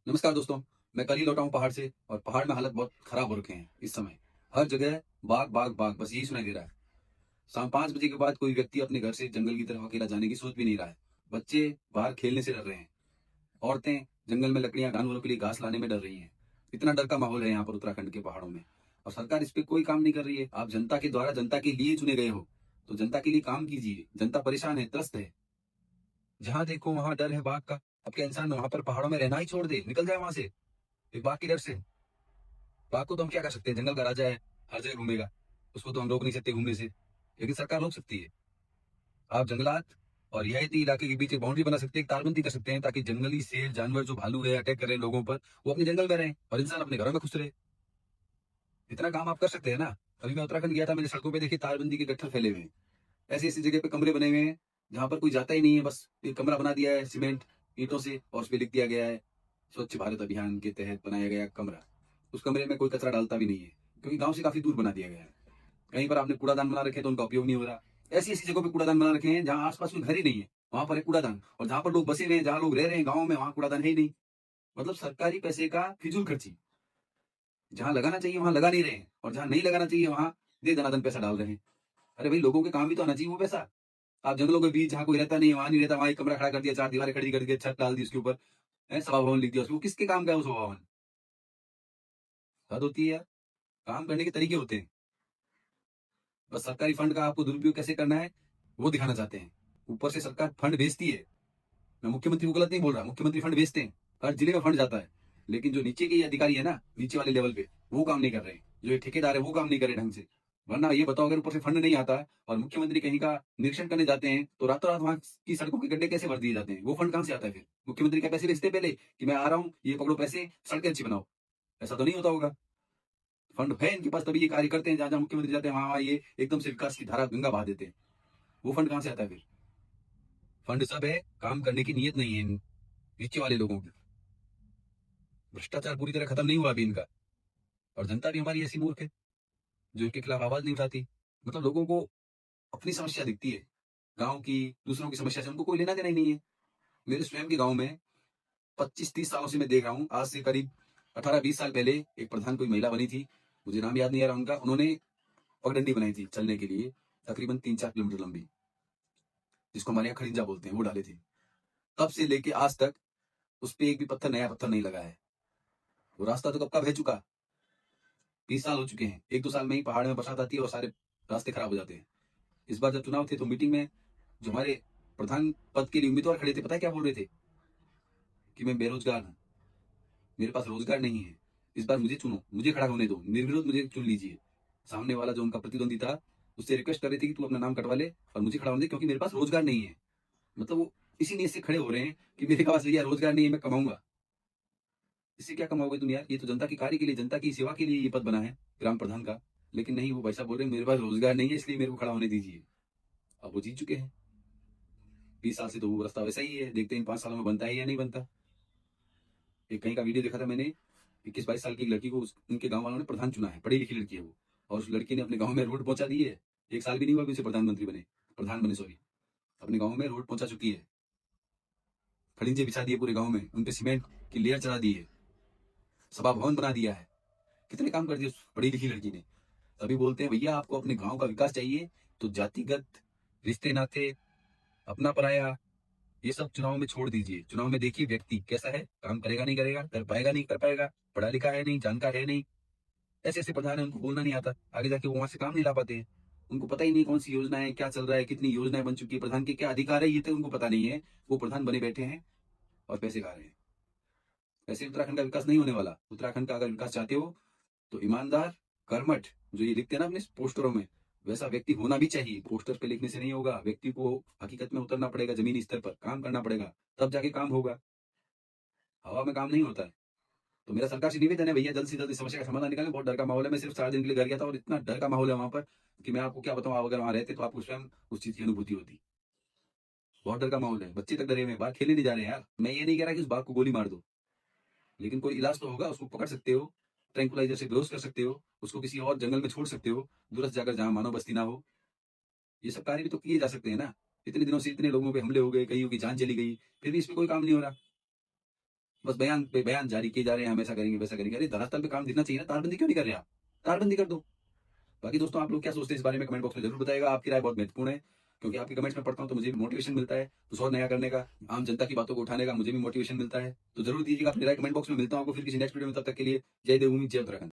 नमस्कार दोस्तों। मैं कल ही लौटा हूँ पहाड़ से और पहाड़ में हालत बहुत खराब हो रखे हैं इस समय। हर जगह बाग बाग बाग, बस यही सुनाई दे रहा है। शाम 5 बजे के बाद कोई व्यक्ति अपने घर से जंगल की तरफ अकेला जाने की सोच भी नहीं रहा है। बच्चे बाहर खेलने से डर रहे हैं। औरतें जंगल में लकड़ियां जानवरों के लिए घास लाने में डर रही हैं। इतना डर का माहौल है यहाँ पर उत्तराखंड के पहाड़ों में। और सरकार इस पे कोई काम नहीं कर रही है। आप जनता के द्वारा जनता के लिए चुने गए हो, तो जनता के लिए काम कीजिए। जनता परेशान है, त्रस्त है। जहां देखो वहां डर है बाघ का। अब क्या इंसान वहां पर पहाड़ों में रहना ही छोड़ दे, निकल जाए वहां से एक बाघ के डर से? बाघ को तो हम क्या कर सकते हैं, जंगल का राजा है, हर जगह घूमेगा। उसको तो हम रोक नहीं सकते घूमने से, लेकिन सरकार रोक सकती है। आप जंगलात और रियायती इलाके के बीच एक बाउंड्री बना सकते हैं, एक तारबंदी कर सकते हैं, ताकि जंगली शेर जानवर जो भालू है अटैक कर रहे हैं लोगों पर, वो अपने जंगल में रहें और इंसान अपने घरों में खुश रहे। इतना काम आप कर सकते हैं ना। अभी मैं उत्तराखंड गया था, मैंने सड़कों पे देखी तारबंदी के गट्ठर फैले हुए हैं। ऐसी ऐसी जगह पे कमरे बने हुए हैं जहां पर कोई जाता ही नहीं है। बस एक कमरा बना दिया है सीमेंट ईंटों से और उस पर लिख दिया गया है स्वच्छ भारत अभियान के तहत बनाया गया कमरा। उस कमरे में कोई कचरा डालता भी नहीं है, क्योंकि गांव से काफी दूर बना दिया गया है। कहीं पर आपने कूड़ादान बना रखे हैं तो उनका उपयोग नहीं हो रहा। ऐसी ऐसी जगहों पे कूड़ादान बना रखे हैं जहां आसपास कोई घर ही नहीं है, वहां पर है कूड़ादान। और जहां पर लोग बसे हुए हैं, जहां लोग रह रहे हैं गाँव में, वहां कूड़ादान है ही नहीं। मतलब सरकारी पैसे का फिजूल खर्ची। जहां लगाना चाहिए वहां लगा नहीं रहे हैं, और जहां नहीं लगाना चाहिए वहां दे दनादन पैसा डाल रहे हैं। अरे भाई, लोगों के काम भी तो आना चाहिए वो पैसा। आप जंगलों के बीच जहां कोई रहता नहीं है, वहां नहीं रहता, वहां एक कमरा खड़ा कर दिया, चार दीवारें खड़ी करके छत डाल दी उसके ऊपर, सभा भवन लिख दिया उसको। किसके काम का है वो सभा भवन? हद होती है यार। काम करने के तरीके होते हैं। बस सरकारी फंड का आपको दुरुपयोग कैसे करना है वो दिखाना चाहते हैं। ऊपर से सरकार फंड भेजती है। मैं मुख्यमंत्री को गलत नहीं बोल रहा, मुख्यमंत्री फंड भेजते हैं, हर जिले में फंड जाता है। लेकिन जो नीचे के अधिकारी है ना, नीचे वाले लेवल पे, वो काम नहीं कर रहे हैं। जो ये ठेकेदार है वो काम नहीं कर रहे ढंग से। वरना ये बताओ, अगर ऊपर से फंड नहीं आता है और मुख्यमंत्री कहीं का निरीक्षण करने जाते हैं, तो रातों रात वहां की सड़कों के गड्ढे कैसे भर दिए जाते हैं? वो फंड कहां से आता है फिर? मुख्यमंत्री क्या पैसे भेजते हैं पहले कि मैं आ रहा हूँ, ये पकड़ो पैसे, सड़कें अच्छी बनाओ? ऐसा तो नहीं होता होगा। फंड है इनके पास, तभी ये कार्य करते हैं। जहां जहां मुख्यमंत्री जाते हैं वहां वहां ये एकदम से विकास की धारा गंगा बहा देते हैं। वो फंड कहां से आता है फिर? फंड सब है, काम करने की नीयत नहीं है इन नीचे वाले लोगों की। भ्रष्टाचार पूरी तरह खत्म नहीं हुआ अभी इनका। और जनता भी हमारी ऐसी मूर्ख है जो इनके खिलाफ आवाज नहीं उठाती। मतलब लोगों को अपनी समस्या दिखती है, गांव की, दूसरों की समस्या से उनको कोई लेना देना ही नहीं है। मेरे स्वयं के गांव में 25-30 सालों से मैं देख रहा हूँ, आज से करीब 18-20 साल पहले एक प्रधान कोई महिला बनी थी, मुझे नाम याद नहीं आ रहा उनका। उन्होंने पगडंडी बनाई थी चलने के लिए, तकरीबन 3-4 किलोमीटर लंबी, जिसको हमारे यहाँ खड़िंजा बोलते हैं, वो डाले थे। तब से लेके आज तक उस पे एक भी पत्थर, नया पत्थर नहीं लगा है। वो रास्ता तो कब का बह चुका। 20 साल हो चुके हैं। 1-2 साल में ही पहाड़ में बरसात आती है और सारे रास्ते खराब हो जाते हैं। इस बार जब चुनाव थे तो मीटिंग में जो हमारे प्रधान पद के लिए उम्मीदवार खड़े थे, पता है क्या बोल रहे थे? कि मैं बेरोजगार हूँ, मेरे पास रोजगार नहीं है, इस बार मुझे चुनो, मुझे खड़ा होने दो, निर्विरोध मुझे चुन लीजिए। सामने वाला जो उनका प्रतिद्वंदी था, उससे रिक्वेस्ट कर रहे थे कि तू अपना नाम कटवा ले और मुझे खड़ा होने दे, क्योंकि मेरे पास रोजगार नहीं है। मतलब वो इसी नीयत से खड़े हो रहे हैं कि मेरे पास भैया रोजगार नहीं है, मैं कमाऊंगा। इससे क्या कमाओगे तुम यार? ये तो जनता के कार्य के लिए, जनता की सेवा के लिए ये पद बना है ग्राम प्रधान का। लेकिन नहीं, वो भाई साहब बोल रहे हैं मेरे पास रोजगार नहीं है, इसलिए मेरे को खड़ा होने दीजिए। अब वो जीत चुके हैं। 20 साल से तो वो रास्ता वैसा ही है, देखते हैं इन 5 सालों में बनता है या नहीं बनता। एक कहीं का वीडियो देखा था मैंने, 21-22 साल की एक लड़की को उनके गांव वालों ने प्रधान चुना है, पढ़ी लिखी लड़की है वो, और उस लड़की ने अपने गांव में रोड पहुंचा दी है। 1 साल भी नहीं हुआ अभी उसे प्रधानमंत्री बने, प्रधान बने सॉरी। अपने गांव में रोड पहुंचा चुकी है, खड़िंजे बिछा दिए पूरे गांव में, उनपे सीमेंट की लेयर चढ़ा दी है, सभा भवन बना दिया है। कितने काम कर दिए उस पढ़ी लिखी लड़की ने। तभी बोलते हैं भैया आपको अपने गांव का विकास चाहिए, तो जातिगत रिश्ते नाते, अपना पराया, ये सब चुनाव में छोड़ दीजिए। चुनाव में देखिए व्यक्ति कैसा है, काम करेगा नहीं करेगा, कर पाएगा नहीं कर पाएगा, पढ़ा लिखा है नहीं, जानकार है नहीं। ऐसे ऐसे प्रधान है, उनको बोलना नहीं आता, आगे जाके वो वहां से काम नहीं ला पाते हैं। उनको पता ही नहीं कौन सी योजना है, क्या चल रहा है, कितनी योजनाएं बन चुकी है, प्रधान के क्या अधिकार है, ये तो उनको पता नहीं है। वो प्रधान बने बैठे हैं और पैसे खा रहे हैं। ऐसे उत्तराखंड का विकास नहीं होने वाला। उत्तराखंड का अगर विकास चाहते हो तो ईमानदार, कर्मठ, जो ये लिखते हैं ना अपने पोस्टरों में, वैसा व्यक्ति होना भी चाहिए। पोस्टर पे लिखने से नहीं होगा, व्यक्ति को हकीकत में उतरना पड़ेगा, जमीनी स्तर पर काम करना पड़ेगा, तब जाके काम होगा। हवा में काम नहीं होता है। तो मेरा सरकार से निवेदन है भैया, जल्द से जल्द इस समस्या का समाधान निकालें। बहुत डर का माहौल है। मैं सिर्फ 4 दिन के लिए घर गया था और इतना डर का माहौल है वहां पर कि मैं आपको क्या बताऊं। आप अगर वहां रहते तो आपको स्वयं उस चीज की अनुभूति होती। बहुत डर का माहौल है, बच्चे तक डरे हुए हैं, बाहर खेलने नहीं जा रहे हैं यार। मैं ये नहीं कह रहा कि उस बाघ को गोली मार दो, लेकिन कोई इलाज तो होगा। उसको पकड़ सकते हो, ट्रैंकुलाइजर से बेहोश कर सकते हो, उसको किसी और जंगल में छोड़ सकते हो, दूरस्थ जाकर जहां मानव बस्ती ना हो। ये सब कार्य भी तो किए जा सकते हैं ना। इतने दिनों से इतने लोगों पे हमले हो गए, कईयों की जान चली गई, फिर भी इसमें कोई काम नहीं हो रहा। बस बयान पे बयान जारी किए जा रहे हैं, हम ऐसा करेंगे वैसा करेंगे। अरे धरातल पे काम दिखना चाहिए ना, तारबंदी क्यों नहीं कर रहे आप? तारबंदी कर दो। बाकी दोस्तों आप लोग क्या सोचते हैं इस बारे में कमेंट बॉक्स में जरूर बताइएगा। आपकी राय बहुत महत्वपूर्ण है, क्योंकि आपके कमेंट्स में पढ़ता हूँ तो मुझे भी मोटिवेशन मिलता है कुछ और नया करने का, आम जनता की बातों को उठाने का मुझे भी मोटिवेशन मिलता है। तो जरूर दीजिएगा अपनी राय कमेंट बॉक्स में। मिलता हूँ आपको फिर किसी नेक्स्ट वीडियो में, तब तक के लिए जय देवभूमि, जय उत्तराखंड।